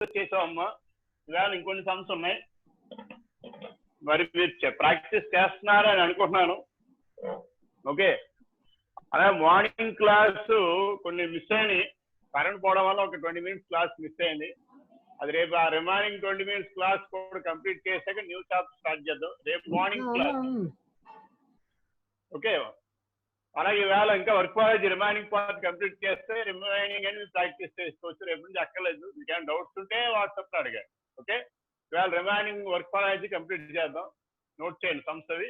Discuss చేసామమ్మా. ఇవాళ ఇంకొన్ని sums ఉన్నాయి. మరి మీరు ప్రాక్టీస్ చేస్తున్నారని అనుకుంటున్నాను. ఓకే, అదే మార్నింగ్ క్లాస్ కొన్ని మిస్ అయినాయి. కరెంట్ పోవడం వల్ల ఒక 20 minutes క్లాస్ మిస్ అయింది. అది రేపు ఆ రిమైనింగ్ 20 minutes క్లాస్ కూడా కంప్లీట్ చేశాక న్యూ చాప్టర్ స్టార్ట్ చేద్దాం రేపు మార్నింగ్ క్లాస్. ఓకే, అలాగే ఈవేళ ఇంకా work part remaining part complete చేస్తే రిమైనింగ్ అని ప్రాక్టీస్ చేసుకోవచ్చు. రేపు నుంచి అక్కర్లేదు. మీకు ఏమైనా డౌట్స్ ఉంటే వాట్సాప్ లో అడిగారు. ఓకే, ఈవేళ రిమైనింగ్ వర్క్ పార్ట్ కంప్లీట్ చేద్దాం. నోట్ చేయండి సమ్స్ అవి.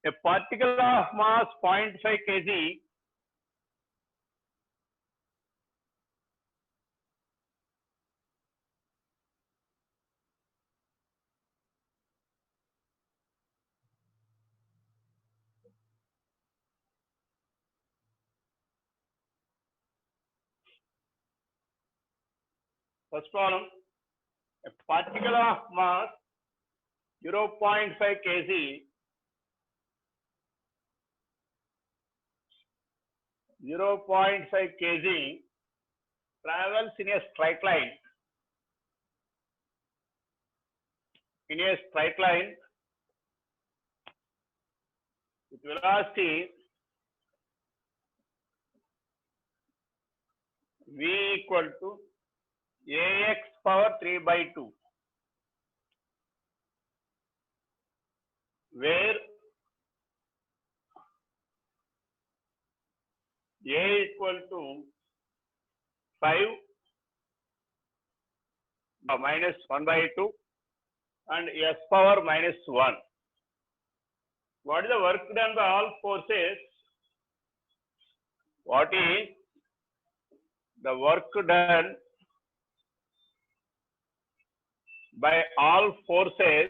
A particle of mass 0.5 kg first problem, a particle of mass 0.5 kg travels in a straight line with velocity v equal to ax power 3/2, where a equal to 5 minus 1/2 and s power minus 1. What is the work done by all forces? What is the work done by all forces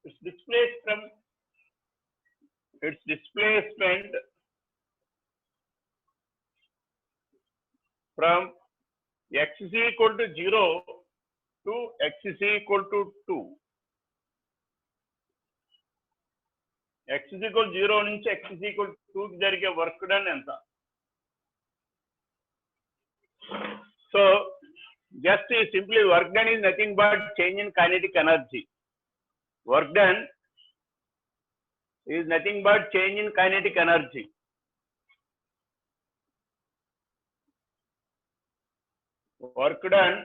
its displacement from x is equal to 0 to x is equal to 2. x is equal to 0 నుంచి x is equal to 2 కి జరిగే work done ఎంత? So just simply work done is nothing but change in kinetic energy. Work done is nothing but change in kinetic energy. Work done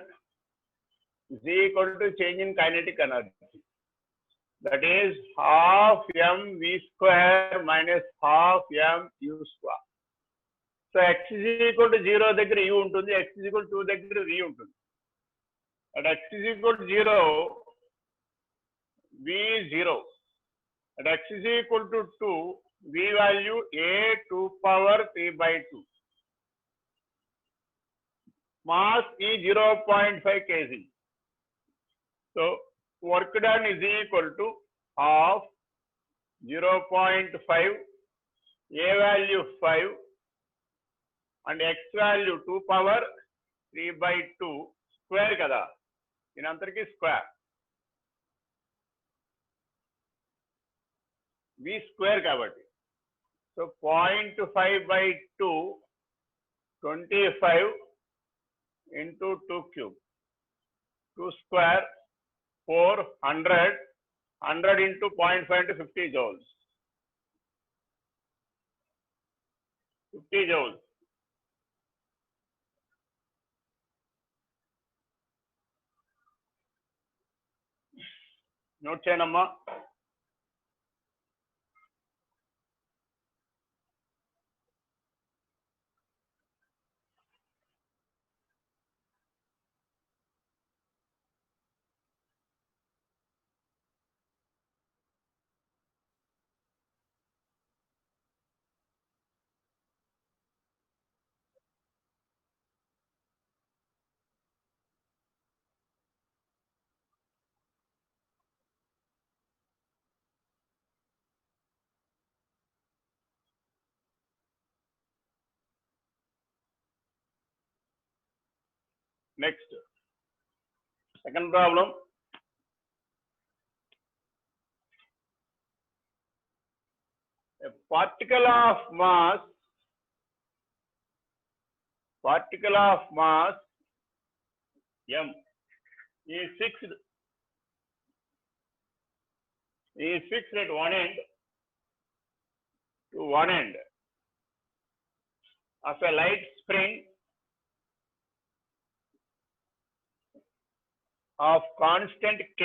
is equal to change in kinetic energy. That is half mv square minus half mu square. So x is equal to 0 దగ్గర u ఉంటుంది, x is equal to 2 దగ్గర v ఉంటుంది. At x is equal to 0, v is 0. At x is equal to 2, v value a 2 power 3/2. Mass is 0.5 kg. So work done is equal to half 0.5, a value 5 and x value 2 power 3/2 square kada, దీని అంతరికి square, v square కాబట్టి. So 0.5/2 25 into 2 cube, 2 square 400, 100 into 0.5 into 50 joules. 50 joules. Note చేయనమ్మా. Next, second problem. A particle of mass particle of mass m is fixed at one end to one end of a light spring of constant k.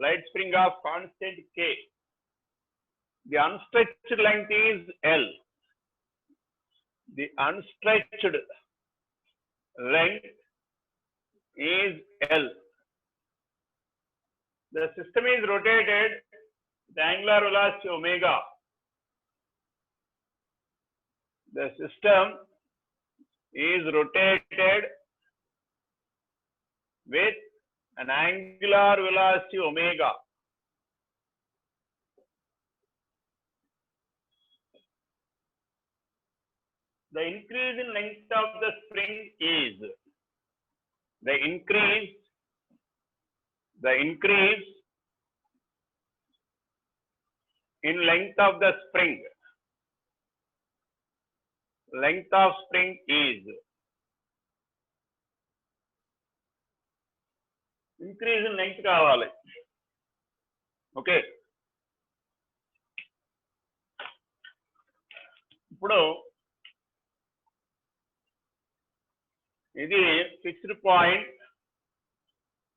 Light spring of constant k. The unstretched length is L. The unstretched length is L. The system is rotated with angular velocity omega. The system is rotated with an angular velocity omega. The increase in length of the spring is the increase in length of the spring. Length of spring is increase in length కావాలి. Okay, ఇప్పుడు ఇది fixed point.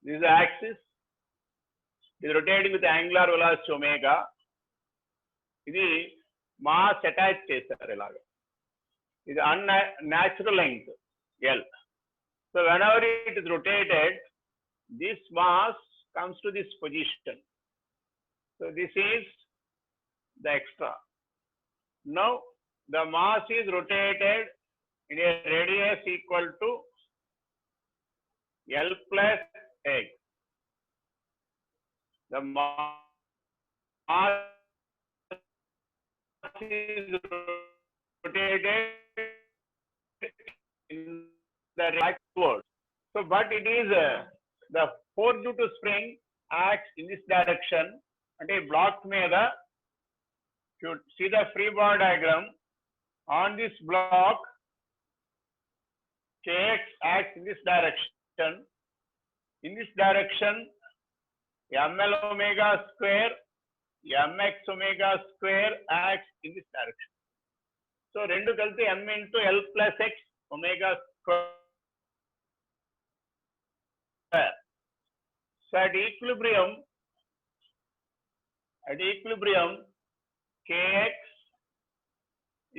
This axis ఇది rotating with angular velocity omega. ఇది mass attach చేశారు ఇలాగా. ఇది unnatural length L. So whenever it is rotated, this mass comes to this position. So this is the extra. Now the mass is rotated in a radius equal to L plus X. The mass is rotated in the backward. So, but it is the force due to spring acts in this direction. And a block meda, if you see the free body diagram, on this block, Kx acts in this direction. In this direction, ml omega square, mx omega square acts in this direction. So, rendu kalti m into L plus x omega square. So, at equilibrium, Kx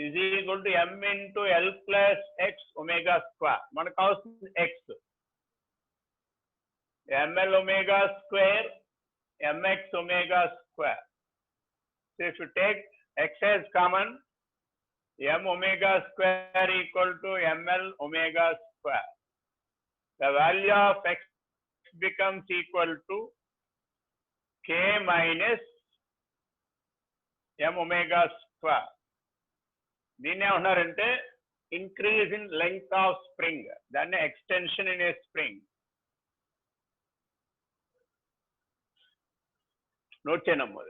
is equal to m into L plus x omega square. Manaku avasam x. ml omega square, mx omega square. So, if you take x as common, m omega square equal to ml omega square. The value of x becomes equal to k minus m omega square. దీన్ని ఏమన్నారంటే increase in length of spring, దాన్ని extension in a spring. Note చేయనమ్మా.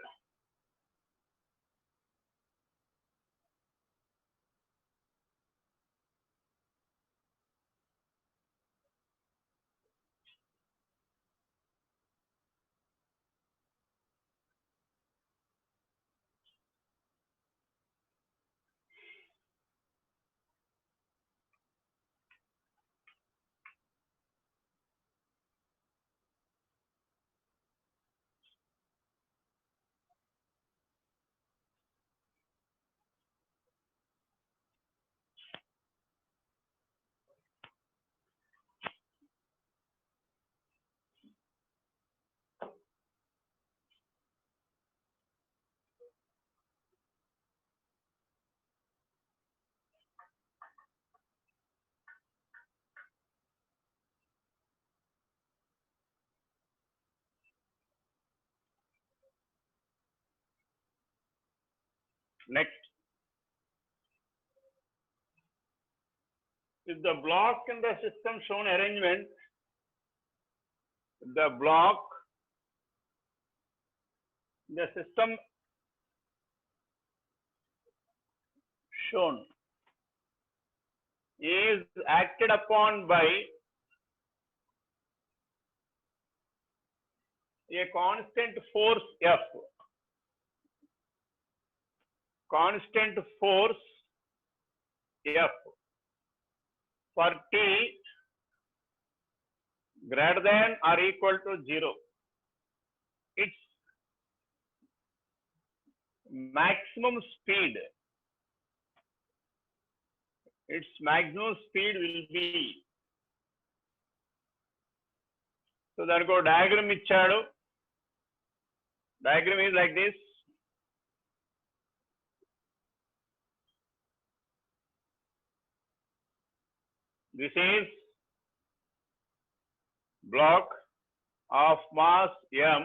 Next, if the block in the system shown arrangement, the block, the system shown is acted upon by a constant force F. Constant force F for T greater than or equal to 0. Its maximum speed will be. So that go diagram ichchadu. Diagram is like this. This is block of mass M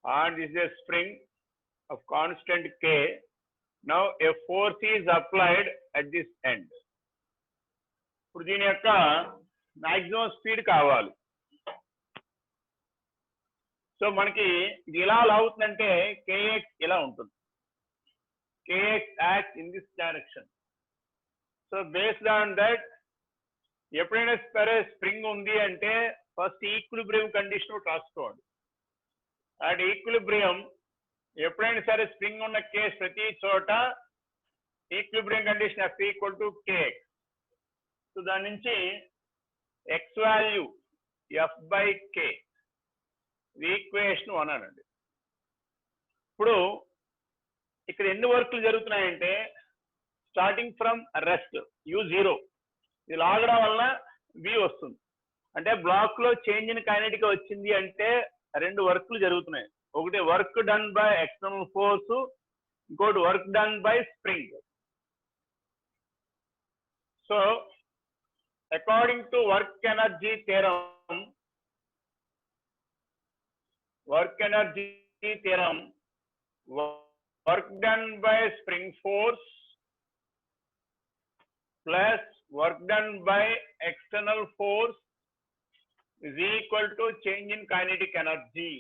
and this is a spring of constant K. Now a force is applied at this end. ఇప్పుడు దీని యొక్క maximum speed కావాలి. So మనకి ఇది ఎలా అవుతుందంటే kx ఇలా ఉంటుంది. kx acts in this direction. So based on that ఎప్పుడైనా సరే స్ప్రింగ్ ఉంది అంటే ఫస్ట్ ఈక్విలిబ్రియం కండిషన్ రాసుకోండి. అండ్ ఈక్విలిబ్రియం ఎప్పుడైనా సరే స్ప్రింగ్ ఉన్న కేస్ ప్రతి చోట equilibrium condition F equal to kx. So దాని నుంచి x value F by k equation 1 అనండి. ఇప్పుడు ఇక్కడ ఎన్ని వర్క్లు జరుగుతున్నాయంటే స్టార్టింగ్ ఫ్రమ్ రెస్ట్ u0 ఇది లాగడం వల్ల v వస్తుంది. అంటే బ్లాక్ లో చేంజ్ ఇన్ కైనెటిక్ వచ్చింది అంటే రెండు వర్క్లు జరుగుతున్నాయి. ఒకటి work done by external force, ఇంకోటి work done by spring. So according to work energy theorem, work done by spring force plus work done by external force is equal to change in kinetic energy.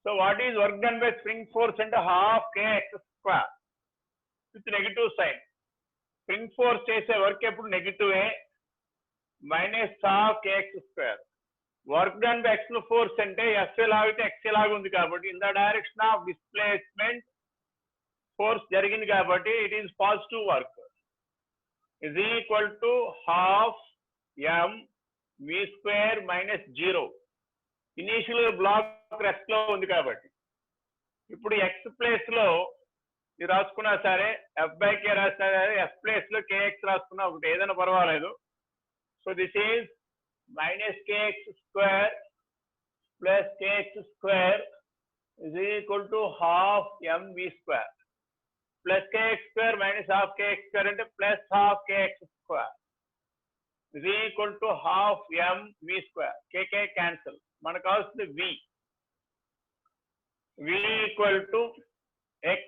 So what is work done by spring force? And half kx square with negative sign. Spring force chese work eppudu negative minus half kx square. Work done by external force ante f lagite x laga undi kabatti in the direction of displacement force jarigindi kabatti it is positive work is equal to half m v square minus 0. Initial block rest లో ఉంది కాబట్టి ఇప్పుడు x place లో ఇది రాసుకున్నా సరే f by k రాసినా సరే f ప్లేస్ లో kx రాసుకున్నా ఒకటి ఏదైనా పర్వాలేదు. So this is minus kx square plus kx square is equal to half mv square. Plus kx square minus half kx square into plus half kx square is equal to half m v square. K cancel. మనకు కావాల్సింది v equal to x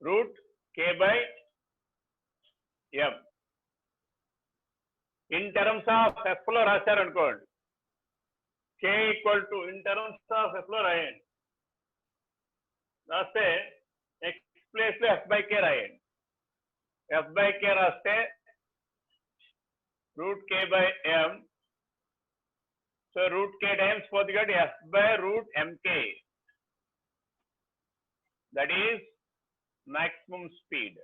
root k by m. In terms of f లో రాశారు అనుకోండి, k equal to in terms of f లో రాయండి. రాస్తే x place లో f by k రాయండి. f బై k రాస్తే root k by m. So root k times పోతుంది కాబట్టి f by root mk. That is maximum speed.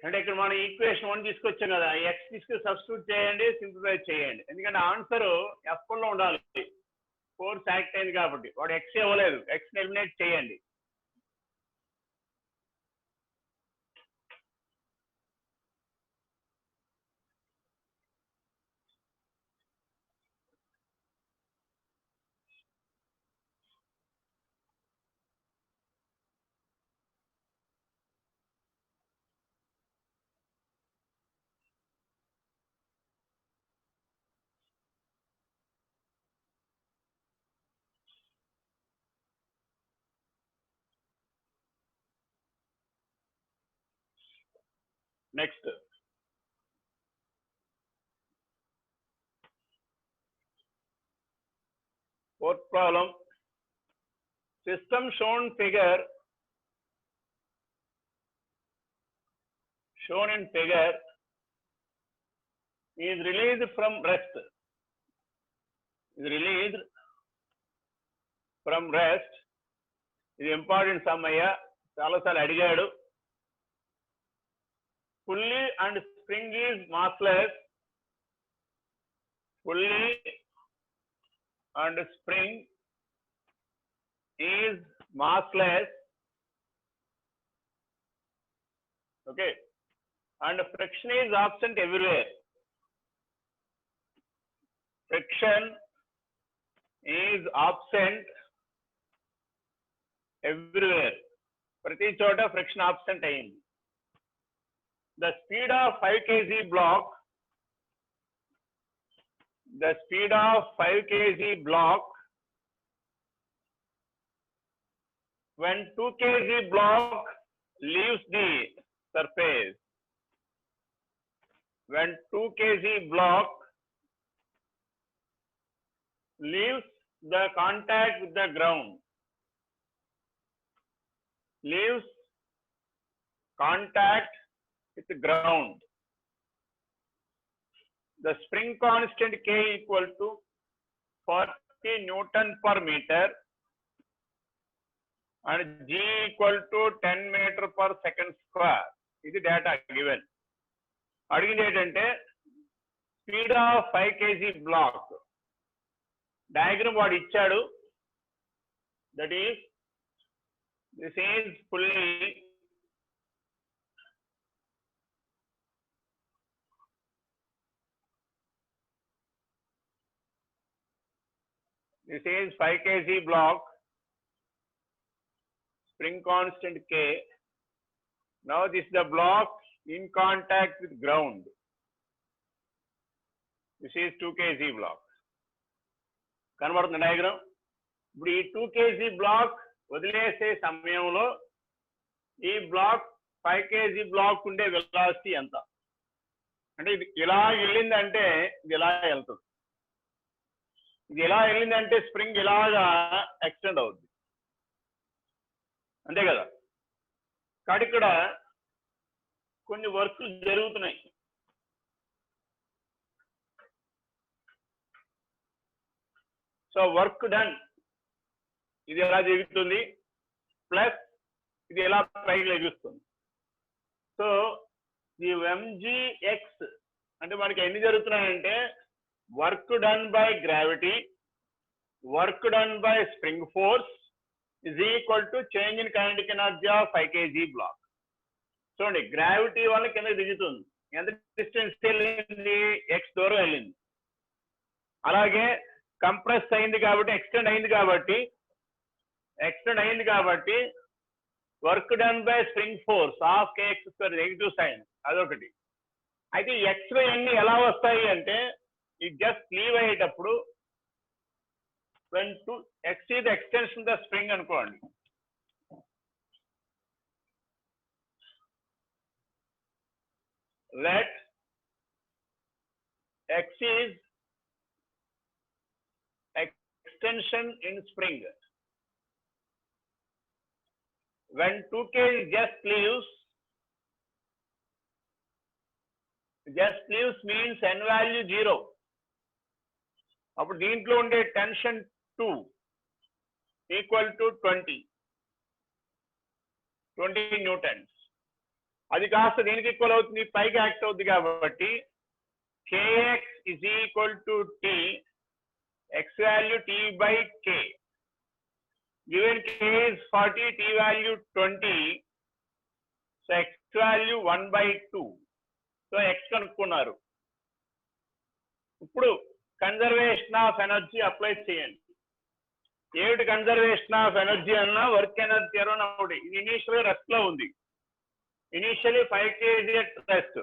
అంటే ఇక్కడ మనం ఈక్వేషన్ 1 తీసుకొచ్చాం కదా, x తీసుకుని సబ్స్టిట్యూట్ చేయండి, సింప్లిఫై చేయండి. ఎందుకంటే ఆన్సర్ f లో ఉండాలి. ఫోర్స్ యాక్ట్ అయింది కాబట్టి వాడు x ఇవ్వలేదు, x ఎలిమినేట్ చేయండి. Next fourth problem. system shown in figure is released from rest. Is released from rest. ఇది ఇంపార్టెంట్ సమ్ అయ్యా, చాలాసార్లు అడిగాడు. Pulley and spring is massless. Pulley and spring is massless. Okay, and friction is absent everywhere. Friction is absent everywhere. ప్రతి చోట friction absent అయింది. The speed of 5 kg block, the speed of 5 kg block when 2 kg block leaves the surface, when 2 kg block leaves the contact with the ground, leaves contact with the ground, the spring constant K equal to 40 Newton per meter and G equal to 10 meter per second square. ఇది data given. అడిగింది ఏంటంటే speed of 5 kg block. Diagram వాడు ఇచ్చాడు. That is this is pulley, this is 5 kg block, spring constant K. Now this is the block in contact with ground. This is 2 kg block. కనబడుతుంది diagram. ఇప్పుడు ఈ 2 kg black వదిలేసే సమయంలో ఈ black 5 kg black ఉండే velocity ఎంత అంటే, ఇది ఇలా వెళ్ళిందంటే ఇది ఇలా వెళ్తుంది, ఇది ఎలా వెళ్ళిందంటే స్ప్రింగ్ ఇలాగా ఎక్స్టెండ్ అవుద్ది, అంతే కదా. కాబట్టి ఇక్కడ కొన్ని వర్క్లు జరుగుతున్నాయి. సో వర్క్ డన్ ఇది ఎలా జరుగుతుంది, ప్లస్ ఇది ఎలా పైకి లెగుస్తుంది. సో ఈ ఎంజిఎక్స్ అంటే మనకి ఎన్ని జరుగుతున్నాయంటే work done by gravity, work done by spring force is equal to change in kinetic energy of 5 kg block. చూడండి, గ్రావిటీ వల్ల కింద దిగుతుంది, ఎంత డిస్టెన్స్ వెళ్ళింది, ఎక్స్ దూరం వెళ్ళింది. అలాగే కంప్రెస్ అయింది కాబట్టి ఎక్స్టెండ్ అయింది కాబట్టి work done by spring force half k x square negative sign అదొకటి. అయితే ఎక్స్ ఎన్ని ఎలా వస్తాయి అంటే it just leave అయ్యేటప్పుడు when to exceed the extension of the spring అనుకోండి, let x is extension in spring. When 2 kg just leaves means n value 0. అప్పుడు దీంట్లో ఉండే టెన్షన్ 2 ఈక్వల్ టు 20 న్యూటన్స్. అది కాస్త దీనికి ఈక్వల్ అవుతుంది, పైకి యాక్ట్ అవుతుంది కాబట్టి kx is equal to t, x value t by k. Given k is 40, t value 20, so x value 1/2. So x కనుక్కున్నారు. ఇప్పుడు కన్జర్వేషన్ ఆఫ్ ఎనర్జీ అప్లై చేయండి. ఏమిటి కన్జర్వేషన్ ఆఫ్ ఎనర్జీ అన్నా వర్క్ ఎనర్జీ అన్నా ఒకటి. ఇది ఇనీషియల్ రెస్ట్ లో ఉంది, ఇనీషియల్లీ 5 kg రెస్ట్.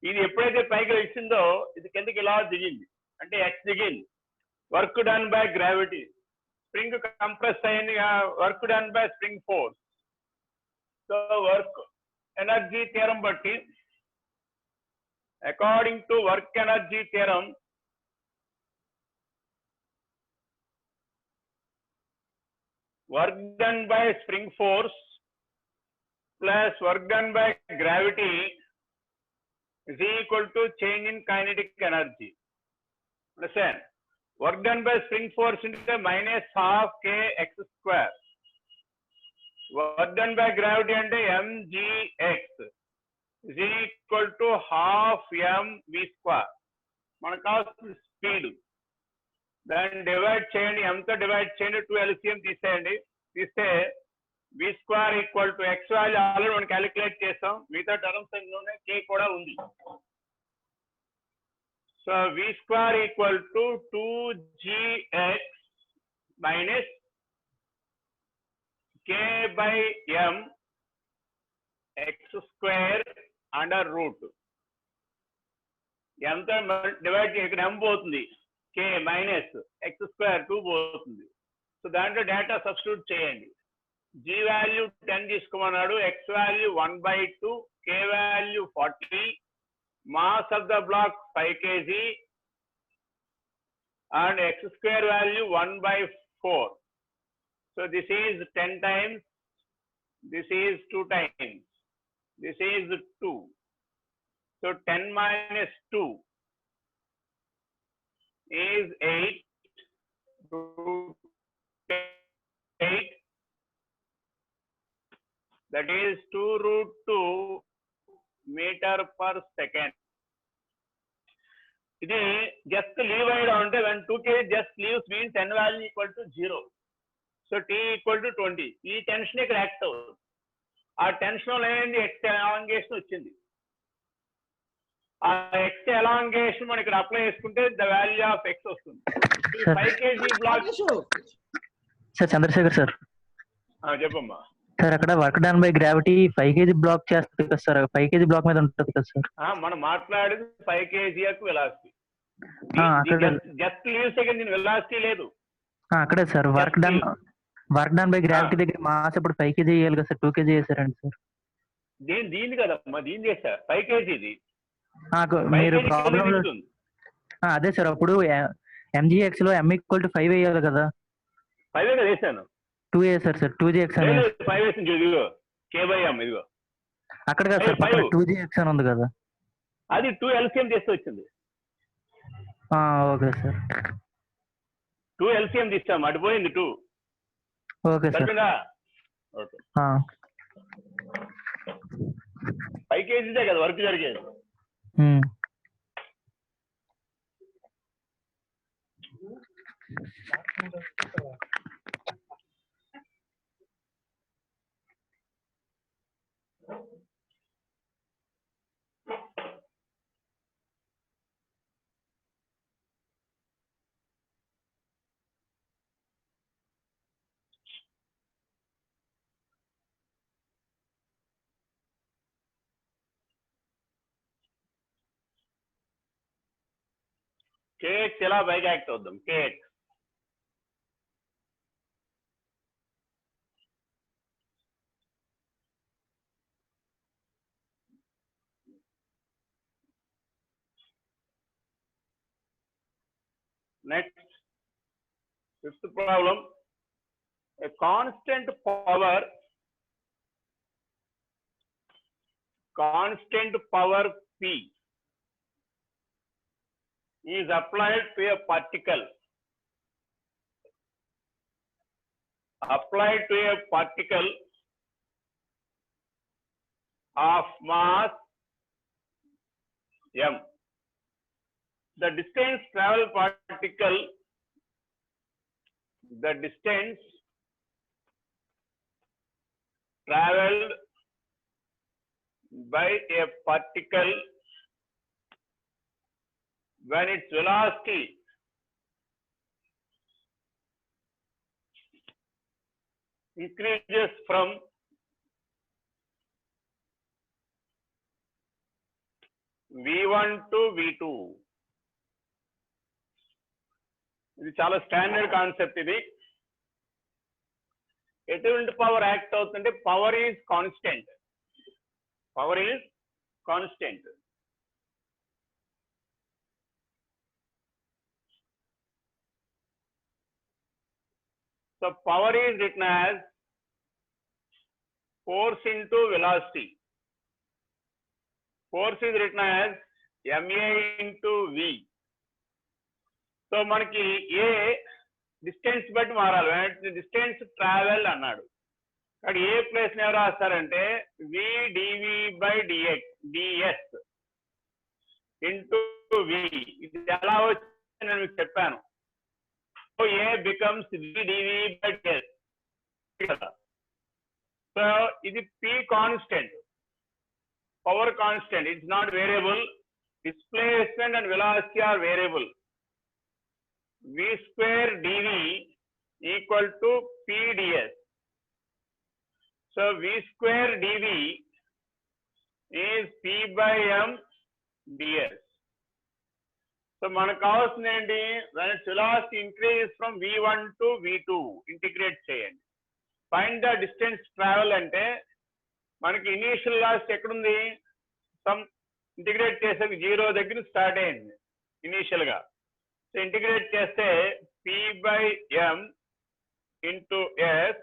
ఇది ఎప్పుడైతే పైకి వచ్చిందో ఇది కిందకి ఇలా దిగింది, అంటే ఎక్స్ దిగింది. Work done by gravity, spring compress అయింది, work done by spring force. So work energy theorem బట్టి, according to work energy theorem, work done by spring force plus work done by gravity is equal to change in kinetic energy. Understand? Work done by spring force into minus half k x square. Work done by gravity and mgx is equal to half mv square. మనకు కావాల్సిన speed దాన్ని divide చేయండి, ఎంత divide చేయండి, 2 LCM తీసేయండి. తీస్తే v square equal to x value already మనం calculate చేస్తాం, మిగతా టర్మ్స్ లోనే k కూడా ఉంది. So v square equal to 2gx minus k by m x square under root. ఎంత డివైడ్ ఇక్కడ m పోతుంది, k మైనస్ x స్క్వేర్ 2 పోతుంది. సో దాంట్లో డేటా సబ్స్టిట్యూట్ చేయండి. g వాల్యూ 10 తీసుకోమన్నాడు, x value 1/2, k value 40, mass of the block 5 kg and x square value 1/4. So this is 10 times, this is 2 times, this is 2. So 10 minus 2 is 8, 8, that is 2√2 meter per second. ఇది just leave అయ్యడం అంటే when 2 kg just leaves means n value equal to 0. So t equal to 20. ఈ tension ఇక్కడ act అవుతుంది. ఆ tension లేని x elongation వచ్చింది. ఆ x elongation మనం ఇక్కడ అప్లై చేసుకుంటే ద వాల్యూ ఆఫ్ x వస్తుంది. 5 kg block. Sir Chandrashekhar sir. చెప్పమ్మా సార్. అక్కడ work done by gravity 5 kg block చేస్తుంది కదా సార్, 5 kg బ్లాక్ మీద ఉంటుంది కదా సార్. మనం మాట్లాడేది 5 kg velocity. Just leave second దీని వెలాసిటీ లేదు అక్కడే sir. Work done by gravity దగ్గర మాస్ ఇప్పుడు 5 kg చేయాలి కదా సార్, 2 kg చేశారండి సార్. దీని కదమ్మా, దీని చేశారు 5 kg. మీరు ప్రాబ్లం అదే సార్. అప్పుడు mgx లో m ఈక్వల్ టు 5 వేయాలి కదా. 5 కదా వేసాను, 2 వేసారు సార్. 2gx అని 5 వేసింది. ఇదిగో k/m ఇదిగో అక్కడ కదా సార్, పక్కన 2gx అని ఉంది కదా, అది 2 LCM చేస్తే వచ్చింది. Okay sir. 2 LCM తీస్తాం, అడిపోయింది 2. Okay sir. ఓకే 5 kg కదా వర్క్ జరిగేది. kx ఎలా పైకి act అవుద్దాం. kx next, fifth problem, a constant power P is applied to a particle of mass m. The distance traveled by a particle when its velocity increases from v1 to v2. ఇది చాలా standard concept. ఇది ఎటువంటి power act అవుతుంటే power is constant. So power is written as force into velocity. Force is written as ma into v. So మనకి a distance బట్టి మారాలి. Distance travel అన్నాడు. అక్కడ ఏ ప్లేస్ ఎవరు రాస్తారంటే v dv by ds into v. ఇది ఎలా వచ్చింది నేను మీకు చెప్పాను. So a becomes v dv by ds. So ఇది p constant, power constant. It's not variable. Displacement and velocity are variable. v square dv equal to p ds. So v square dv is p by m ds. So మనకు కావాల్సింది ఏంటి? when its velocity increases from v1 to v2 integrate చేయండి. Find the distance travel అంటే మనకి initial velocity ఎక్కడుంది? Some integrate చేసే 0 దగ్గర start అయింది ఇనీషియల్ గా. సో ఇంటిగ్రేట్ చేస్తే p by m into s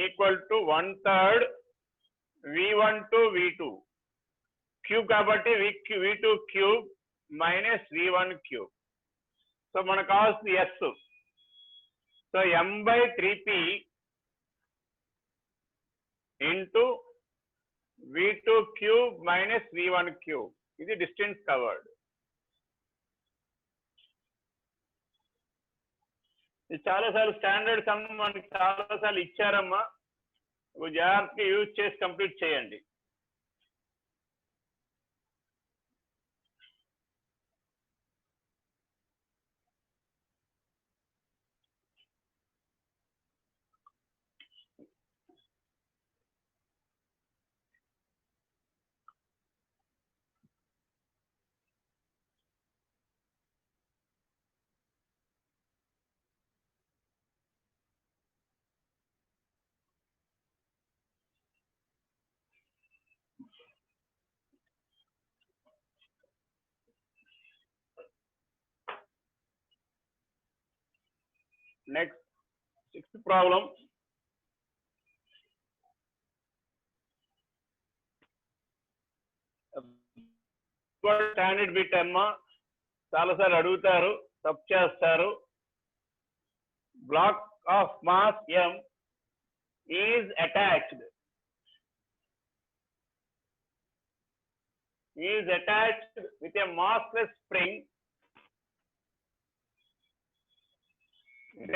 equal to 1/3 v1 to v2 cube కాబట్టి v2 cube minus v1 cube. So మనకు కావాల్సింది s. So m by 3p into v2 cube minus v1 cube. ఇది distance covered. ఇది చాలాసార్లు standard some మనకి చాలాసార్లు ఇచ్చారమ్మా. జాగ్రత్తగా use చేసి కంప్లీట్ చేయండి. Next, sixth problem. Standard bit అమ్మా, చాలాసార్లు అడుగుతారు, తప్పు చేస్తారు. Block of mass m is attached with a massless spring.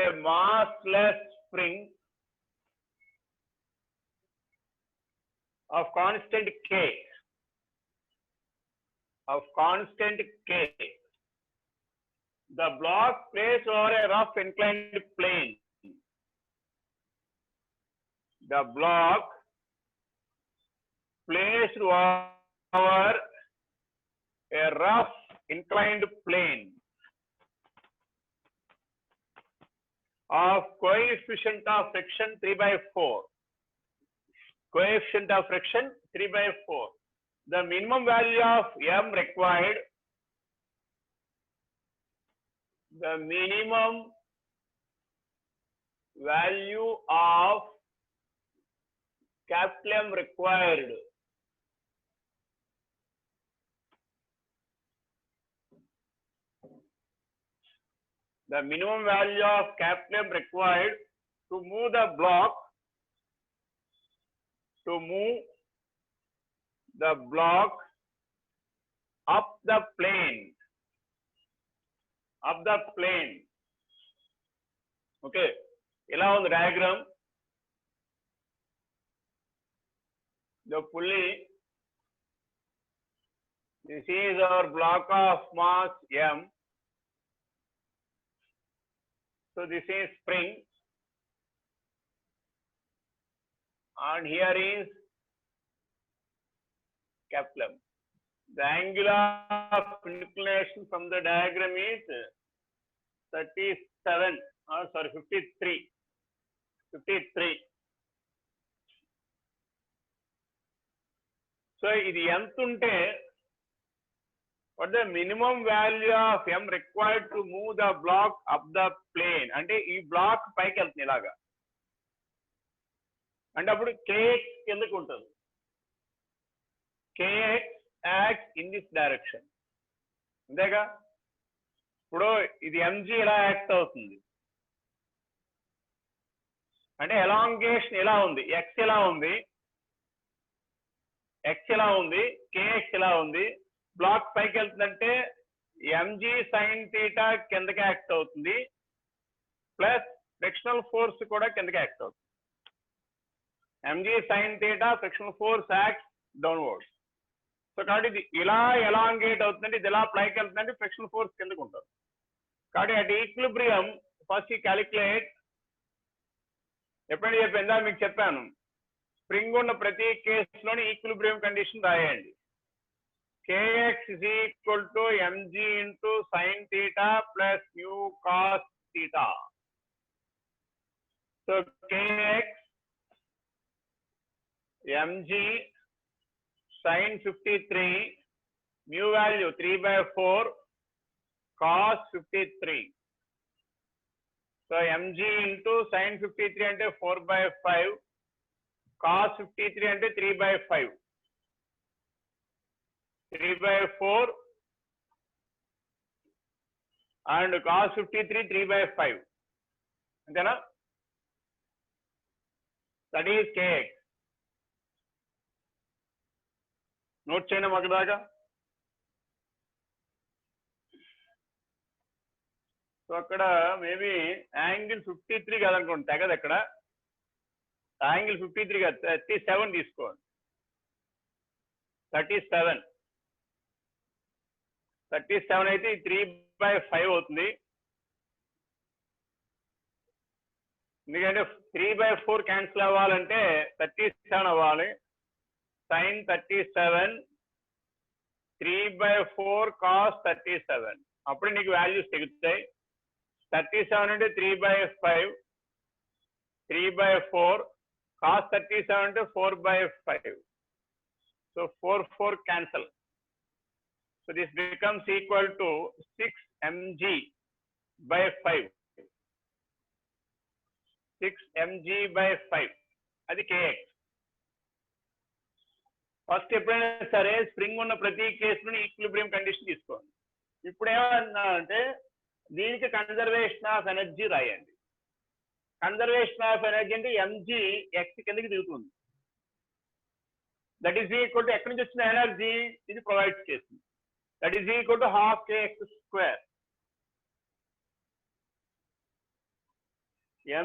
A massless spring of constant k. The block placed over a rough inclined plane. The block placed over a rough inclined plane of coefficient of friction 3/4. Coefficient of friction 3/4. The minimum value of m required. The minimum value of capital M required. The minimum value of capital M required to move the block up the plane. Okay, ఇలా ఉంది diagram. The pulley, this is our block of mass m. So this is spring, and here is capital M. The angle of inclination from the diagram is 53. So ఇది ఎంత ఉంటే what the minimum value of m required to move the block up the plane. అంటే ఈ black పైకి వెళ్తుంది ఇలాగా. అంటే అప్పుడు కేఎక్స్ కిందకు ఉంటుంది. K x act in this direction, అంతేగా. ఇప్పుడు ఇది ఎంజీ ఇలా యాక్ట్ అవుతుంది అంటే ఎలాంగేషన్ ఇలా ఉంది, ఎక్స్ ఇలా ఉంది, ఎక్స్ ఇలా ఉంది, కేఎక్స్ ఇలా ఉంది. బ్లాక్ పైకి వెళ్తుందంటే ఎంజీ సైన్ థీటా కిందకి యాక్ట్ అవుతుంది, ప్లస్ ఫ్రిక్షనల్ ఫోర్స్ కూడా కిందకి యాక్ట్ అవుతుంది. MG sine theta frictional force act downward. So కాబట్టి ఇది ఇలా ఎలాంగేట్ అవుతుందంటే ఇది ఇలా పైకి వెళ్తుందంటే ఫ్రిక్షనల్ ఫోర్స్ కిందకు ఉంటుంది. కాబట్టి అట్ ఈక్విలిబ్రియం ఫస్ట్ ఈ క్యాలిక్యులేట్, ఎప్పుడైనా చెప్పిందా మీకు చెప్పాను, స్ప్రింగ్ ఉన్న ప్రతి కేసులోని ఈక్విలిబ్రియం కండిషన్ రాయండి. K x is equal to m g into sine theta plus mu cos theta. So k x m g sine 53, mu value 3/4 cos 53. So m g into sine 53 అంటే 4/5, cos 53 అంటే 3/5, 3/4 అండ్ cos 53 3/5, అంతేనా? That is kx. నోట్ చేయండి మాకు దాకా. So అక్కడ maybe angle 53 కాదనుకోండి, తెగదు. అక్కడ angle 53 కాదు, 37 తీసుకోండి. 37 అయితే 3/5 అవుతుంది. ఎందుకంటే 3/4 క్యాన్సిల్ అవ్వాలంటే 37 అవ్వాలి. సైన్ 37 3/4 cos 37, అప్పుడు నీకు వాల్యూస్ తెగుతాయి. 37 అంటే 3/5, 3/4 cos 37 అంటే 4/5. So 4 cancel. So this becomes equal to 6 mg/5. 6 mg/5 అది కేఎక్స్. ఫస్ట్ ఎప్పుడైనా సరే స్ప్రింగ్ ఉన్న ప్రతి కేసులోని ఈక్విలిబ్రియం కండిషన్ తీసుకోండి. ఇప్పుడు ఏమన్నా అంటే దీనికి కన్జర్వేషన్ ఆఫ్ ఎనర్జీ రాయండి. కన్జర్వేషన్ ఆఫ్ ఎనర్జీ అంటే ఎంజీ ఎక్స్ కిందకి దిగుతుంది. దట్ ఈస్ ఈక్వల్ టు ఎక్కడి నుంచి వచ్చిన ఎనర్జీ ఇది ప్రొవైడ్ చేస్తుంది. That is equal to ½ kx².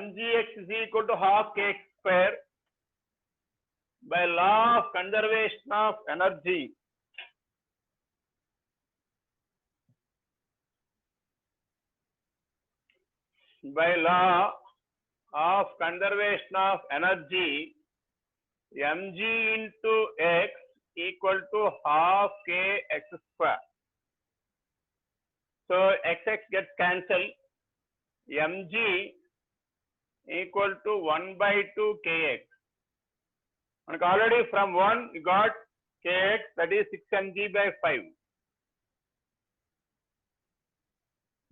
mgx is equal to ½ kx² by law of conservation of energy. By law of conservation of energy, mg into x equal to ½ kx². So xx gets cancelled. mg equal to 1/2 kx. And already from 1 you got kx, that is 6 mg/5.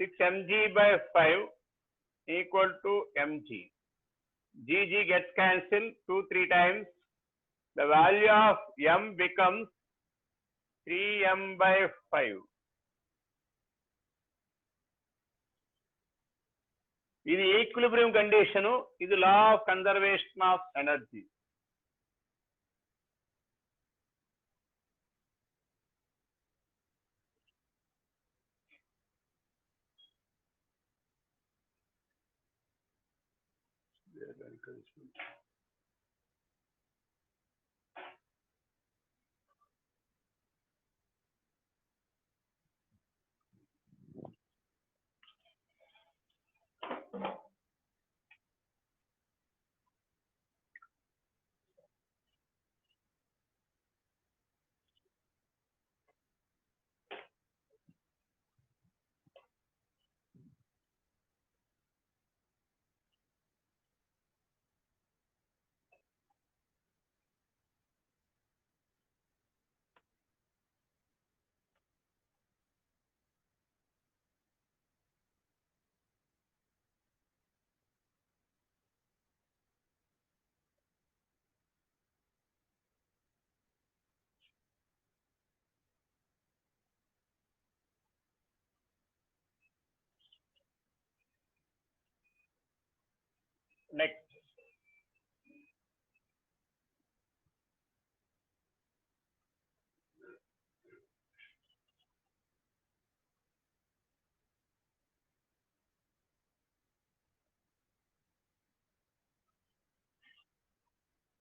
6 mg/5 equal to mg. G gets cancelled 2-3 times. The value of m becomes 3m/5. ఇది equilibrium condition, ఇది law of conservation of energy. Next.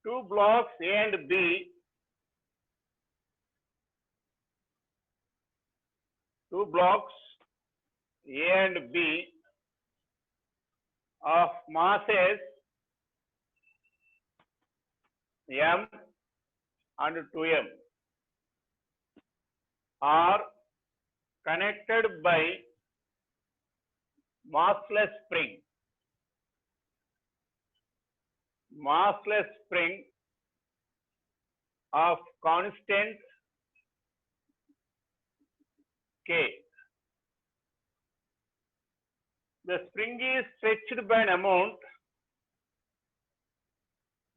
Two blocks A and B. Two blocks A and B of masses M and 2M are connected by massless spring. Massless spring of constant K. The spring is stretched by an amount.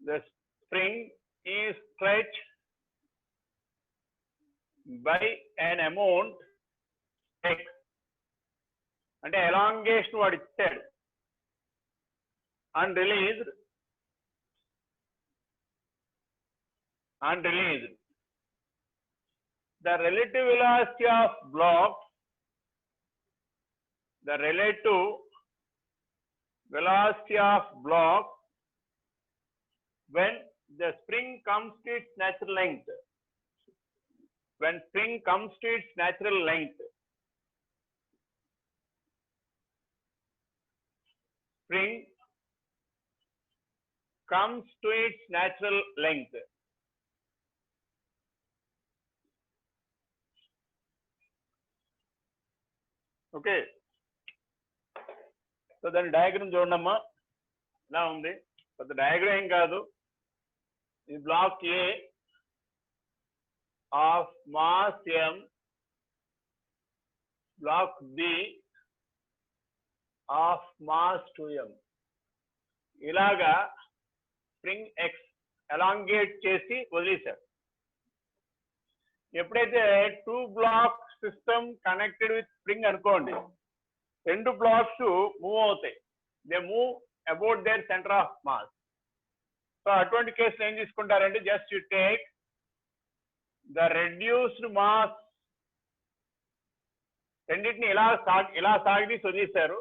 The spring is stretched by an amount X. అంటే elongation వాడు ఇచ్చాడు and released the relative velocity of block, the relative velocity of block when the spring comes to its natural length. When spring comes to its natural length, spring comes to its natural length. Okay, so దాని diagram చూడమ్మా ఇలా ఉంది. పెద్ద diagram ఏం కాదు. ఈ block A of mass M, block B of mass 2M. ఇలాగా spring x elongate చేసి వదిలేశారు. ఎప్పుడైతే two block system connected with spring అనుకోండి, రెండు బ్లాక్స్ మూవ్ అవుతాయి. They move about their center of mass. So అటువంటి కేసులు ఏం తీసుకుంటారంటే just you take the reduced mass, రెండింటిని ఇలా సాగి వదిలేశారు.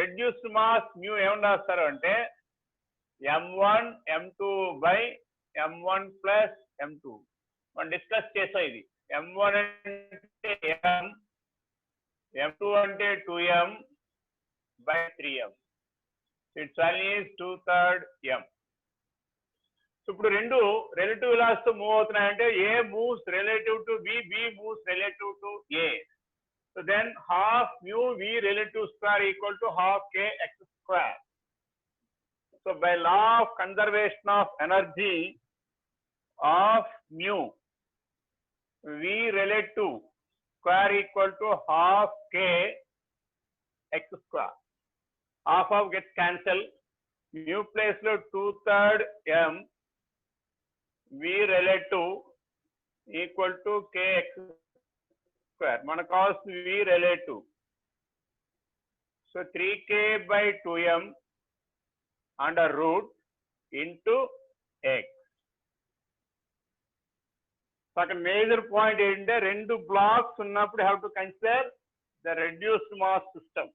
రెడ్యూస్డ్ మాస్ మ్యూ ఏమని రాస్తారు అంటే M1 M2 by M1 plus M2. మనం డిస్కస్ చేసాం ఇది. M1 అంటే M, M2 అంటే 2M by 3M. Its value is 2/3 M. So ఇప్పుడు రెండు రిలేటివ్ వెలాసిటీతో మూవ్ అవుతున్నాయంటే A moves relative to B, B moves relative to A. So then half mu V relative square equal to half K X square. So by law of conservation of energy of mu V relative square equal to half K X square. Half of gets cancelled. Mu place lo 2/3 M V relative equal to K X square. మన కావాల్సిన V relative. So 3K by 2M under root into X. So అక్కడ major point ఏంటంటే రెండు blocks ఉన్నప్పుడు have to consider the reduced mass system.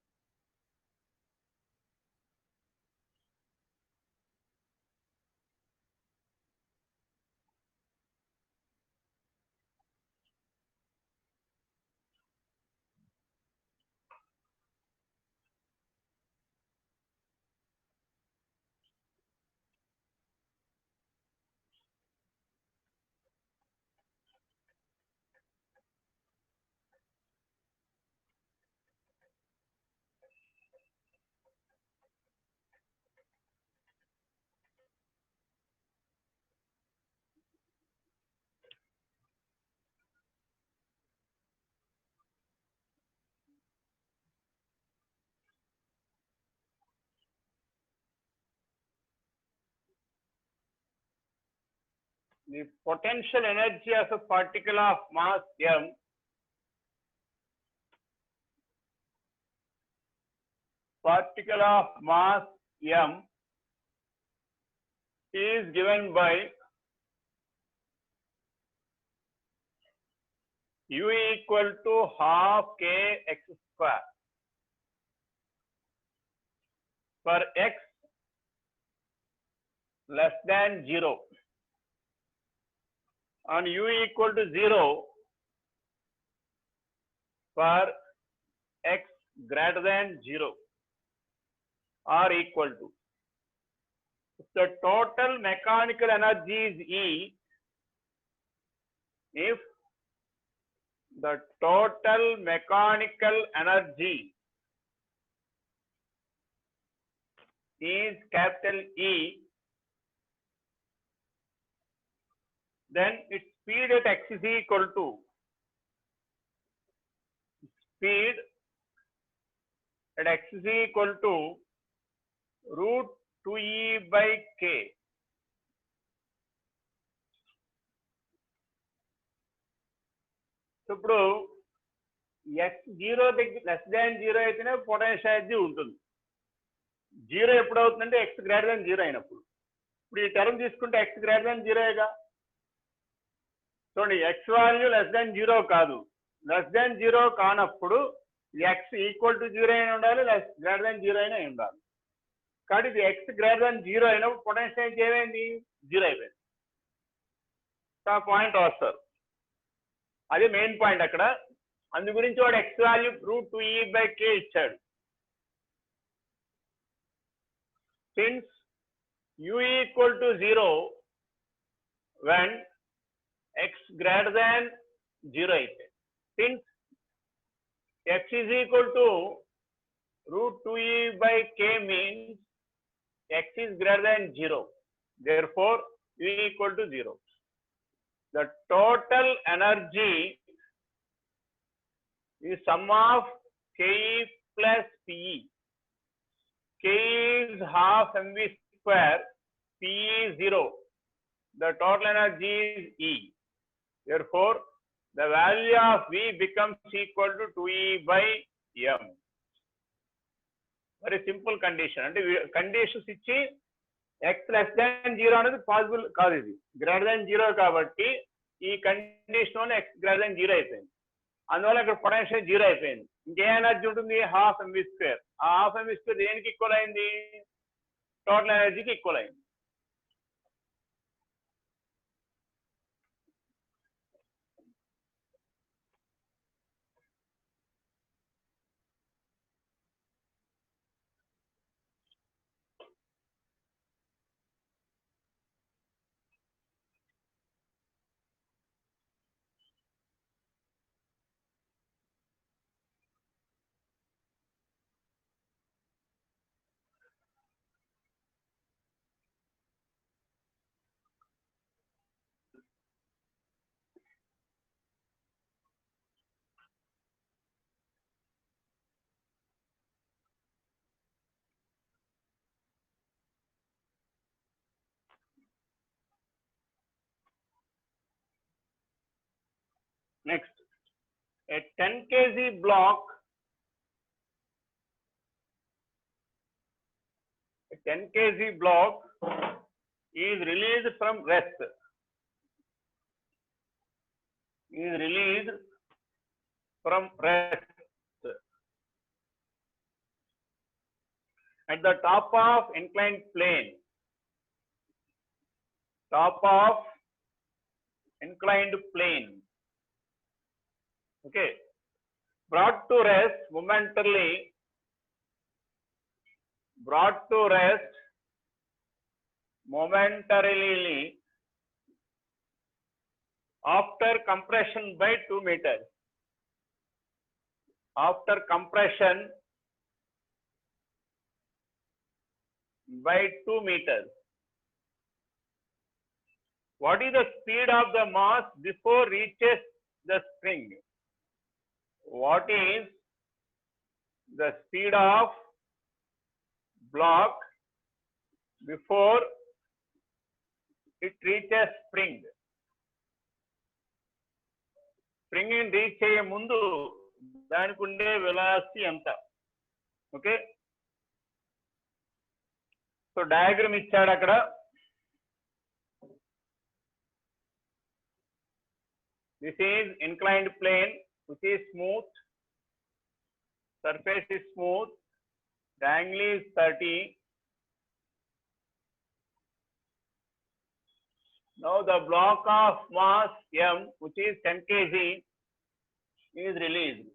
The potential energy of a particle of mass M is given by u equal to half kx square for x less than 0 and u equal to 0 for x greater than 0 are equal to. The total mechanical energy is E if the total mechanical energy is capital E, then its speed at x is equal to speed at x is equal to root 2e by k. So, ఇప్పుడు x 0 less than 0 అయితేనే potential energy ఉంటుంది. 0 ఎప్పుడు అవుతుందంటే x greater than 0 అయినప్పుడు. ఇప్పుడు ఈ term తీసుకుంటే x greater than 0గా చూడండి, x వాల్యూ లెస్ దాన్ 0 కాదు. లెస్ దాన్ 0 కానప్పుడు x ఈక్వల్ టు 0 అయినా ఉండాలి, లెస్ గ్రేటర్ దాన్ 0 అయినా ఉండాలి. కాబట్టి ఇది x గ్రేటర్ దాన్ 0 అయినప్పుడు పొటెన్షియల్ ఎనర్జీ ఏమైంది? 0 అయిపోయింది. ఆ పాయింట్ వస్తారు, అదే మెయిన్ పాయింట్ అక్కడ. అందు గురించి వాడు x value root 2e by k ఇచ్చాడు. Since u equal to 0 when x greater than 0 అయితే, since x is equal to root 2e by k means x is greater than 0. Therefore, u equal to 0. The total energy is sum of ke plus pe. K is half mv square, pe is 0. The total energy is E. Therefore, the value of V becomes equal to 2E by m. Very simple condition. అంటే conditions ఇచ్చి x less than 0 అనేది possible కాదు, ఇది greater than 0 కాబట్టి ఈ condition వల్ల x greater than 0 అయిపోయింది. అందువల్ల ఇక్కడ పొటెన్షియల్ 0 అయిపోయింది. ఇంకే ఎనర్జీ ఉంటుంది? Half mv square. ఆ హాఫ్ mv స్క్వేర్ దేనికి ఈక్వల్ అయింది? టోటల్ ఎనర్జీకి ఈక్వల్ అయింది. Next, a 10 kg block, is released from rest. At the top of inclined plane. Okay, brought to rest momentarily after compression by 2 meters. After compression by 2 meters. What is the speed of the mass before reaches the spring? What is the speed of block before it reaches spring? Spring in reach అయ్యే ముందు దానికి ఉండే velocity ఎంత? Okay, so diagram ఇచ్చాడు అక్కడ. This is inclined plane, which is smooth. Surface is smooth. The angle is 30. Now the block of mass m, which is 10 kg, is released.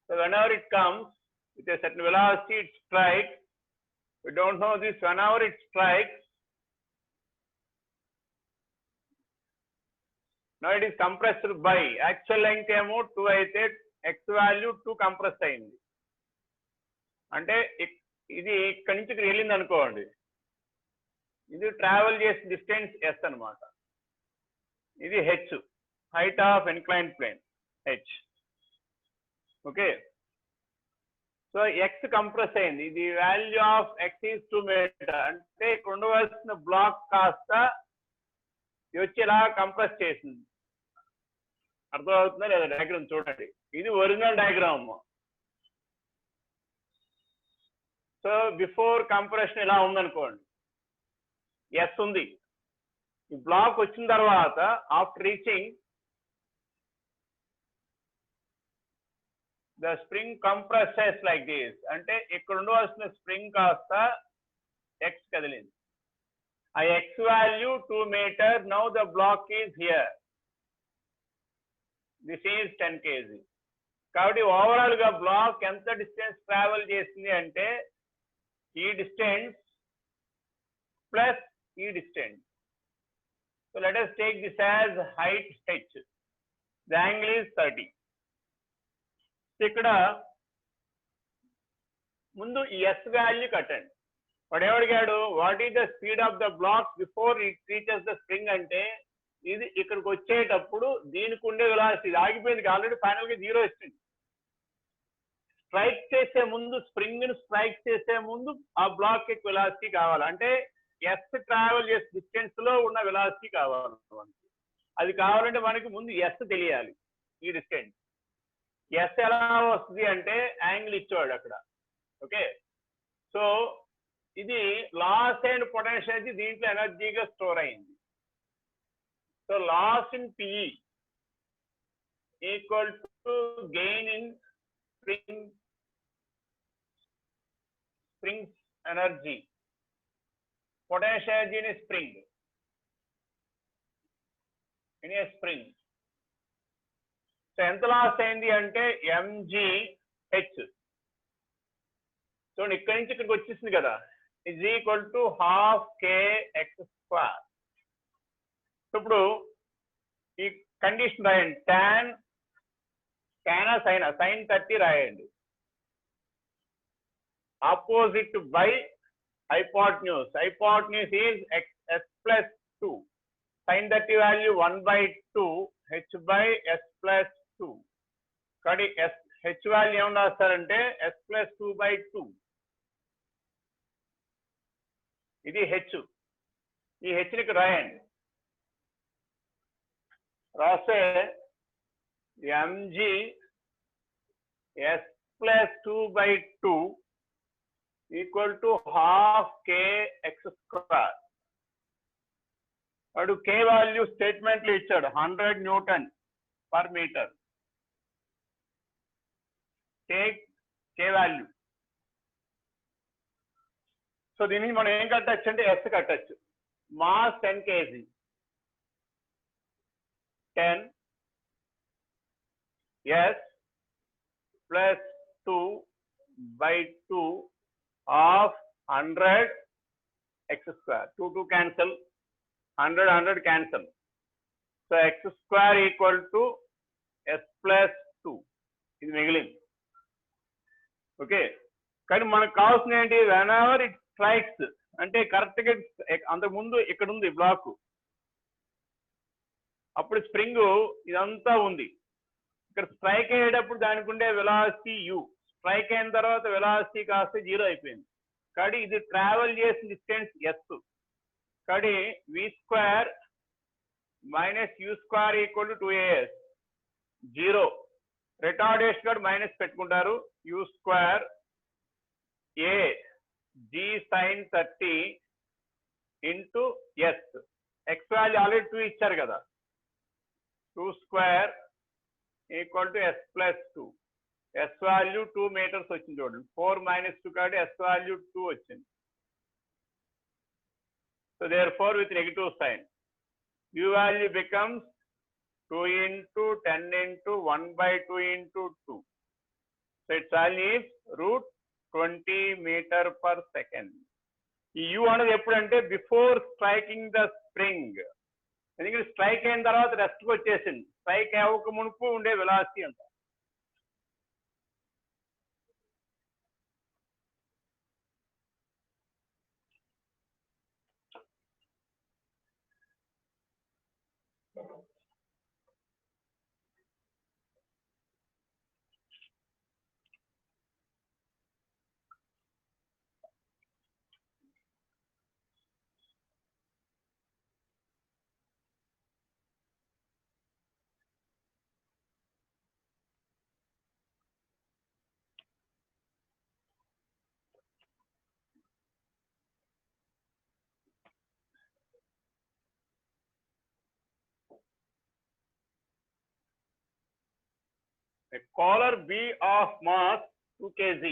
So whenever it comes with a certain velocity, it strikes. We don't know this. Whenever it strikes, now it is compressed by actual length ఏమో 2 అయితే x value 2 compress అయింది. అంటే ఇది ఇక్కడి నుంచి ఇక్కడ వెళ్ళింది అనుకోండి, ఇది ట్రావెల్ చేసిన డిస్టెన్స్ s అన్నమాట. ఇది h, height of inclined plane h. Okay, so x compress అయింది. ఇది value of x is 2 metre. అంటే ఇక్కడ ఉండవలసిన బ్లాక్ కాస్త వచ్చి ఇలా కంప్రెస్ చేసింది. అర్థమవుతుందా లేదా? డయాగ్రామ్ చూడండి, ఇది original diagram. So before compression ఇలా ఉందనుకోండి, ఎస్ ఉంది. ఈ బ్లాక్ వచ్చిన తర్వాత after reaching the spring compresses like this. అంటే ఇక్కడ ఉండవలసిన స్ప్రింగ్ కాస్త ఎక్స్ కదిలింది. ఆ x value 2 metre. Now the block is here. This is 10 kg. కాబట్టి ఓవరాల్ గా బ్లాక్ ఎంత డిస్టెన్స్ ట్రావెల్ చేసింది అంటే ఈ డిస్టెన్స్ ప్లస్ ఈ distance. So let us take this as height h. The angle is 30. ఇక్కడ ముందు ఈ ఎస్ వాల్యూ కట్టండి. వాడు ఏమడిగాడు, what is the speed of the block before it reaches the spring. అంటే ఇది ఇక్కడికి వచ్చేటప్పుడు దీనికి ఉండే వెలాసిటీ ఆగిపోయింది, ఆల్రెడీ ఫైనల్ గా 0 ఇస్తుంది. స్ట్రైక్ చేసే ముందు, స్ప్రింగ్ ని స్ట్రైక్ చేసే ముందు ఆ బ్లాక్ యొక్క వెలాసిటీ కావాలి. అంటే ఎస్ ట్రావెల్ చేసే డిస్టెన్స్ లో ఉన్న వెలాసిటీ కావాలి. అది కావాలంటే మనకి ముందు ఎస్ తెలియాలి. ఈ డిస్టెన్స్ ఎస్ ఎలా వస్తుంది అంటే యాంగిల్ ఇచ్చేవాడు అక్కడ. ఓకే, సో ఇది లాస్ అండ్ పొటెన్షియల్ ఎనర్జీ దీంట్లో ఎనర్జీగా స్టోర్ అయింది. So loss in PE equal to gain in spring energy. Potential energy in spring, in a spring. So ఎంత లాస్ అయింది అంటే mgh. చూడండి, ఇక్కడి నుంచి ఇక్కడికి వచ్చేసింది కదా, ఇజ్ ఈక్వల్ టు ½ kx². ఇప్పుడు ఈ కండిషన్ రాయండి. tan sin 30 రాయండి. Opposite by hypotenuse. Hypotenuse is s plus 2. Sin 30 value 1/2 h by s plus 2. కాబట్టి h వాల్యూ ఏమని రాస్తారంటే s plus 2/2. ఇది h. ఈ h ని ఇక్కడ రాయండి. రాస్తే mg s plus 2/2 equal to ½ kx². వాడు k వాల్యూ స్టేట్మెంట్ లో ఇచ్చాడు 100 Newton per meter. Take k value. So దీనికి మనం ఏం కట్టచ్చు అంటే s కట్టచ్చు. Mass 10 kg. 10 s plus 2/2 of 100 x². 2 cancel, 100 cancel. So x² equal to s plus 2. ఇది మిగిలింది. ఓకే, కానీ మనకు కావాల్సిన ఏంటి, వెన్ ఎవర్ ఇట్ స్ట్రైక్స్ అంటే కరెక్ట్ గా అంతకు ముందు ఇక్కడ ఉంది బ్లాక్, అప్పుడు స్ప్రింగ్ ఇదంతా ఉంది. ఇక్కడ స్ట్రైక్ అయ్యేటప్పుడు దానికి ఉండే వెలాసిటీ u. స్ట్రైక్ అయిన తర్వాత వెలాసిటీ కాస్త 0 అయిపోయింది. కాబట్టి ఇది ట్రావెల్ చేసిన డిస్టెన్స్ s. కాబట్టి v² minus u² equal to 2as. 0. Retardation కూడా మైనస్ పెట్టుకుంటారు. u² a g sin 30 into s. x value already 2 ఇచ్చారు కదా, 2 square equal to s plus 2. S value 2 meters వచ్చింది చూడండి. 4 minus 2 కాబట్టి S value 2 వచ్చింది. So therefore with negative sign, U value becomes 2 into 10 into 1 by 2 into 2. So its value is root 20 meter per second. ఈ U అనేది ఎప్పుడంటే before striking the spring. ఎందుకంటే strike అయిన తర్వాత రెస్ట్కి వచ్చేసింది. స్ట్రైక్ అవ్వక మునుపు ఉండే వెలాసిటీ అంట. A collar B of mass 2 kg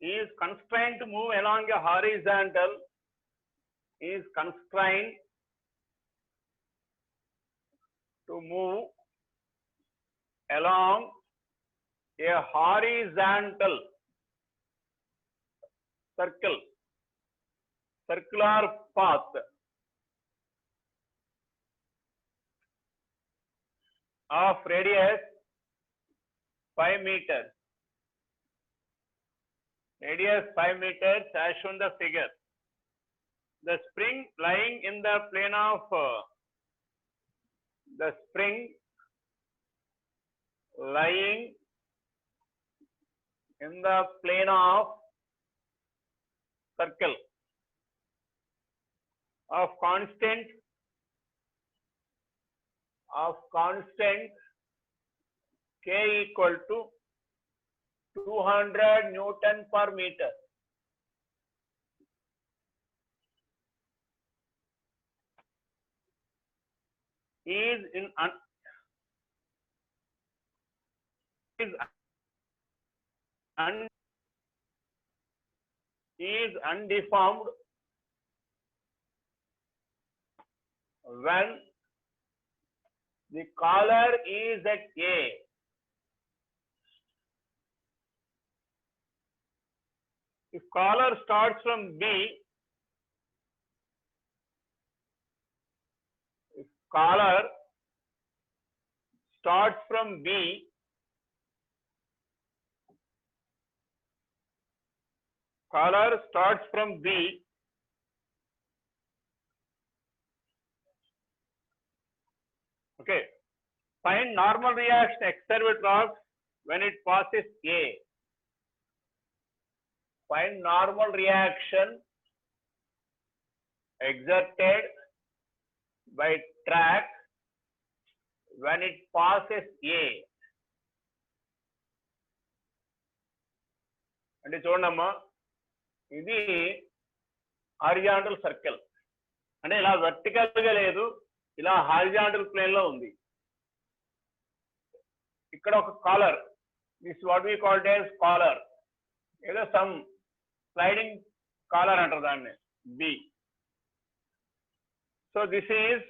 is constrained to move along a horizontal, is constrained to move along a horizontal circular path of radius 5 meters. Radius 5 meters as shown the figure. The spring lying in the plane of circle of constant K equal to 200 Newton per meter. Is undeformed when the collar is at A. If collar starts from B, collar starts from B, okay, find normal reaction exerted torque when it passes A. Find normal reaction exerted by track when it passes A. అంటే చూడమ్మా, ఇది horizontal circle. అంటే ఇలా vertical గా లేదు, ఇలా horizontal plane లో ఉంది. ఇక్కడ ఒక collar, this what we called as collar, ఏదో సమ్ స్లైడింగ్ కాలర్ అంటారు దాన్ని, B. So this is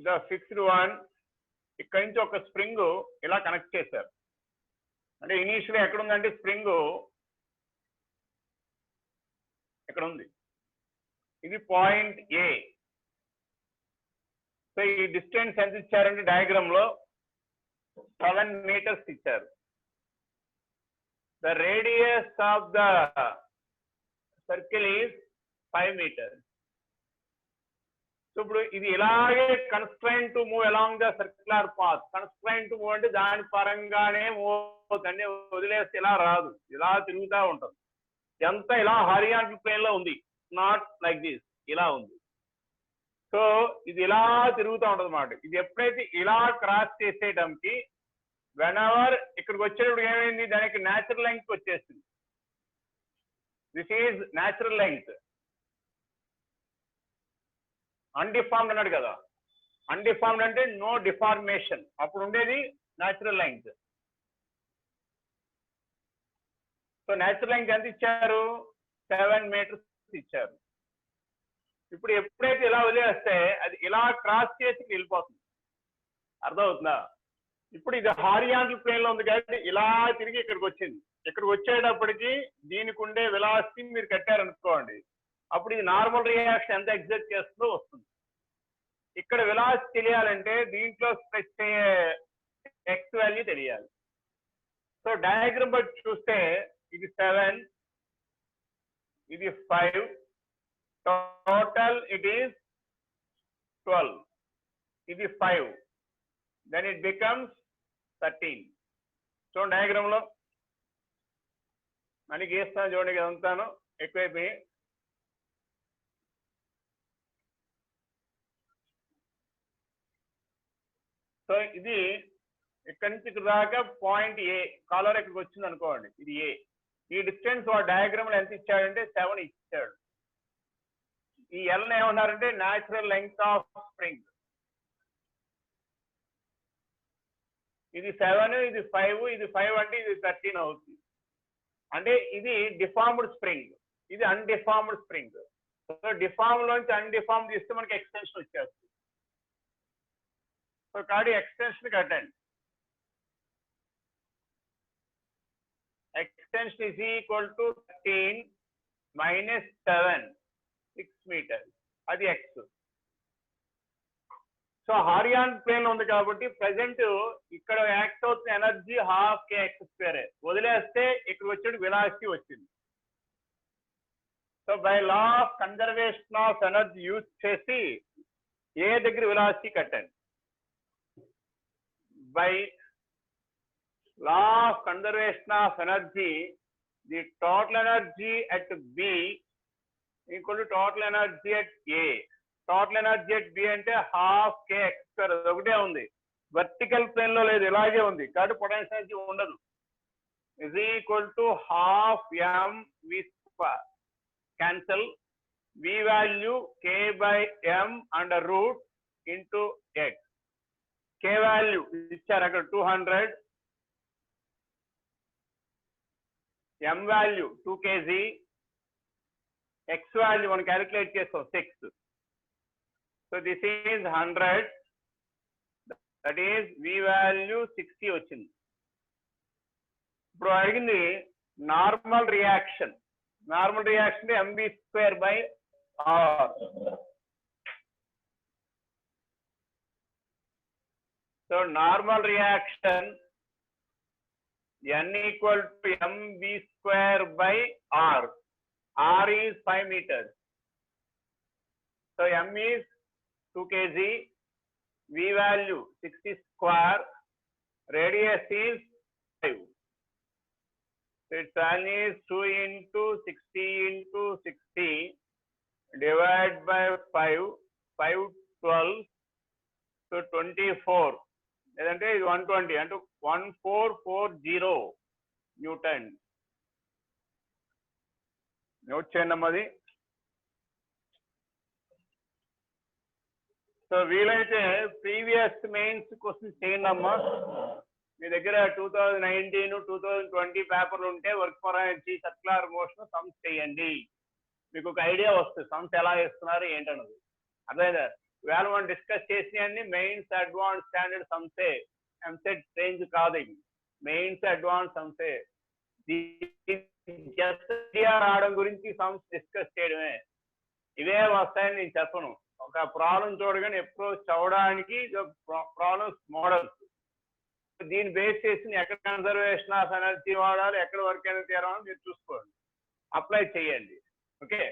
the fixed one. ఇక్కడ నుంచి ఒక స్ప్రింగ్ ఇలా కనెక్ట్ చేశారు. అంటే ఇనీషియల్ ఎక్కడ ఉందంటే స్ప్రింగ్ ఇక్కడ ఉంది, ఇది పాయింట్ ఏ. సో ఈ డిస్టెన్స్ ఎంత ఇచ్చారంటే డయాగ్రామ్ లో 7 meters ఇచ్చారు. The radius of the circle is 5 meters. So ఇప్పుడు ఇది ఇలాగే constraint to move along the circular path. Constraint to move అంటే దాని పరంగానే మూవ్ అవుతుంది, వదిలేస్తే ఇలా రాదు, ఇలా తిరుగుతూ ఉంటుంది. ఎంత ఇలా హారిజాంటల్ ప్లేన్ లో ఉంది, నాట్ లైక్ దిస్, ఇలా ఉంది. సో ఇది ఇలా తిరుగుతూ ఉంటుంది అన్నమాట. ఇది ఎప్పుడైతే ఇలా క్రాస్ చేసేయడానికి వెన్ ఎవర్ ఇక్కడికి వచ్చేటప్పుడు ఏమైంది, దానికి న్యాచురల్ లెంగ్త్ వచ్చేసింది. This is natural length. Undeformed అన్నాడు కదా, అన్డిఫార్మ్డ్ అంటే నో డిఫార్మేషన్, అప్పుడు ఉండేది natural length. So natural length ఎంత ఇచ్చారు? 7 meters ఇచ్చారు. ఇప్పుడు ఎప్పుడైతే ఇలా వదిలేస్తే అది ఇలా క్రాస్ చేసి వెళ్ళిపోతుంది. అర్థమవుతుందా? ఇప్పుడు ఇది హారిజాంటల్ ప్లేన్ లో ఉంది కాబట్టి ఇలా తిరిగి ఇక్కడికి వచ్చింది. ఇక్కడికి వచ్చేటప్పటికి దీనికి ఉండే వెలాసిటీ మీరు కట్టారనుకోండి, అప్పుడు ఇది నార్మల్ రియాక్షన్ ఎంత ఎగ్జర్ట్ చేస్తుందో వస్తుంది. ఇక్కడ వెలాసిటీ తెలియాలంటే దీంట్లో స్ట్రెచ్ అయ్యే ఎక్స్ వాల్యూ తెలియాలి. సో డయాగ్రామ్ బట్టి చూస్తే ఇది 7, ఇది 5, టోటల్ ఇట్ ఈస్ 12, ఇది 5, then it becomes 13. చూడండి డయాగ్రామ్ లో మళ్ళీ గీస్తాను చూడండి, అంతాను ఎక్కువైపోయి. సో ఇది ఇక్కడ నుంచి ఇక్కడ దాకా పాయింట్ ఏ, కాలర్ ఇక్కడికి వచ్చింది అనుకోండి, ఇది ఏ. ఈ డిస్టెన్స్ ఆ డయాగ్రామ్ లో ఎంత ఇచ్చాడంటే 7 ఇచ్చాడు. ఈ ఎల్ ఏమన్నారంటే న్యాచురల్ లెంగ్త్ ఆఫ్ స్ప్రింగ్. ఇది 7, ఇది 5, ఇది 5 అంటే ఇది 13 అవుతుంది. అంటే ఇది డిఫార్మ్డ్ స్ప్రింగ్, ఇది అన్డిఫార్మ్డ్ స్ప్రింగ్. సో డిఫార్మ్ లోంచి అన్డిఫార్మ్ తీస్తే మనకి ఎక్స్టెన్షన్ వచ్చేస్తుంది. సో కాబట్టి ఎక్స్టెన్షన్ కట్టండి. Extension is equal to 13 minus 7, 6 meters. అది x. సో హారిజాంటల్ ప్లేన్ ఉంది కాబట్టి ప్రెసెంట్ ఇక్కడ యాక్ట్ అవుతున్న ఎనర్జీ ½ kx². వదిలేస్తే ఇక్కడ వచ్చేది వెలాసిటీ వచ్చింది. So by law of conservation of energy use చేసి ఏ దగ్గర వెలాసిటీ కట్టండి. By law of conservation of energy, the total energy at B equal to total energy at A. Total energy at B అంటే ½ kx². ఒకటే ఉంది, vertical plane లో లేదు, ఇలాగే ఉంది కాబట్టి పొటెన్షియల్ ఎనర్జీ ఉండదు. is equal to ½ mv². cancel v value k by m under root into x. k value ఇచ్చారు అక్కడ 200, m value 2 kg, x value మనం క్యాలిక్యులేట్ చేస్తాం 6. So this is 100, that is v value 60 వచ్చింది. ఇప్పుడు అడిగింది normal reaction. Normal reaction mv²/r. So normal reaction n equal to mv²/r. r is 5 meters. So m is 2 kg, v value 60 square, radius is 5. So its value is 2 into 60 into 60 divided by 5, 5 12, so 24. లేదంటే ఇది 120 అంటే 1440 Newton. Note చేయండి అమ్మది. So వీలైతే previous mains question చేయండి అమ్మా. మీ దగ్గర 2019, 2020 పేపర్లు ఉంటే work for energy, circular motion sums చేయండి. మీకు ఒక ఐడియా వస్తుంది సమ్స్ ఎలా వేస్తున్నారు ఏంటన్నది. అర్థమైందా? వేళ మనం డిస్కస్ చేసినవన్నీ మెయిన్స్ అడ్వాన్స్ స్టాండర్డ్ సమ్సే, ఎంసెట్ రేంజ్ కాదు. మెయిన్స్ అడ్వాన్స్ సమ్సే. జస్ట్ రావడం గురించి సమ్స్ డిస్కస్ చేయడమే. ఇవే వస్తాయని నేను చెప్పను. ఒక ప్రాబ్లం చూడగానే అప్రోచ్ అవడానికి ప్రాబ్లమ్స్ మోడల్స్, దీన్ని బేస్ చేసి ఎక్కడ కన్సర్వేషన్ ఆఫ్ ఎనర్జీ వాడాలి, ఎక్కడ వర్క్ ఎనర్జీ వాడాలి మీరు చూసుకోండి, అప్లై చేయండి. ఓకే,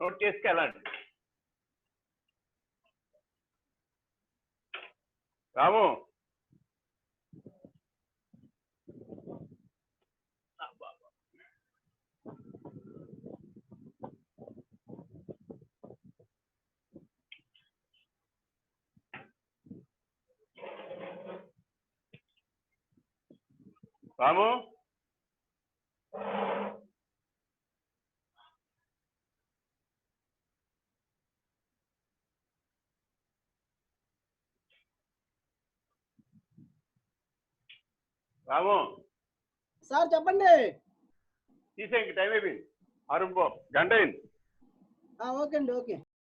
నోట్ చేసుకెళ్ళండి. రాము, రాము రాము సార్ చెప్పండి. తీసే ఇంక టైం అయిపోయింది. 6 గంట అయింది. ఓకే అండి, ఓకే.